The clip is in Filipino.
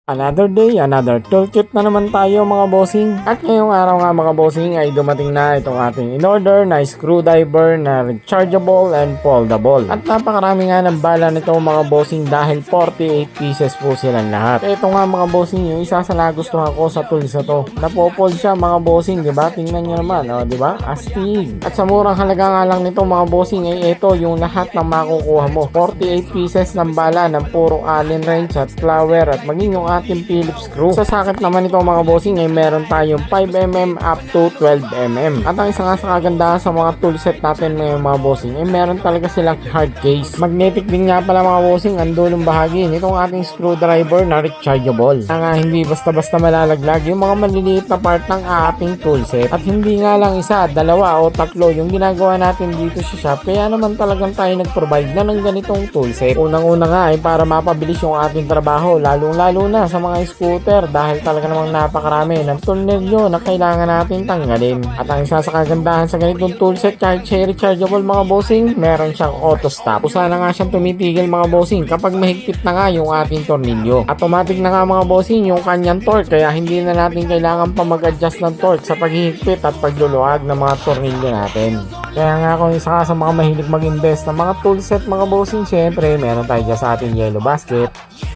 Another day, another toolkit na naman tayo mga bossing. At ngayong araw nga mga bossing ay dumating na itong ating in-order na screwdriver na rechargeable and foldable. At napakarami nga ng bala nito mga bossing dahil 48 pieces po silang lahat. Ito nga mga bossing yung isa sa nagustuhan ko sa tools na to. Napopold siya mga bossing, diba? Tingnan nyo naman, diba? Astig. At sa murang halaga nga lang nito mga bossing ay ito yung lahat na makukuha mo. 48 pieces ng bala ng puro Allen wrench at flower at maging yung ating Phillips screw. Sa socket naman ito mga bossing ay meron tayong 5mm up to 12mm. At ang isa nga sa kagandahan sa mga toolset natin ngayon mga bossing ay meron talaga silang hard case. Magnetic din nga pala mga bossing ang dulong bahagi nitong ating screwdriver na rechargeable. Na nga hindi basta-basta malalaglag yung mga maliliit na part ng ating toolset. At hindi nga lang isa, dalawa o tatlo yung ginagawa natin dito sa shop. Kaya naman talagang tayo nag-provide na ng ganitong toolset. Unang-una nga ay para mapabilis yung ating trabaho, lalong-lalo na sa mga scooter dahil talaga namang napakarami ng tornilyo na kailangan natin tanggalin. At ang isa sa kagandahan sa ganitong toolset kahit siya rechargeable mga bossing, meron siyang auto stop. Usa na nga siyang tumitigil mga bossing kapag mahigpit na nga yung ating tornilyo. Automatic na nga mga bossing yung kanyang torque kaya hindi na natin kailangan pa mag-adjust ng torque sa paghihigpit at pagluluwag ng mga tornilyo natin. Kaya nga kung isa ka sa mga mahilig mag-invest ng mga toolset mga bossing, syempre meron tayo dyan sa ating yellow basket.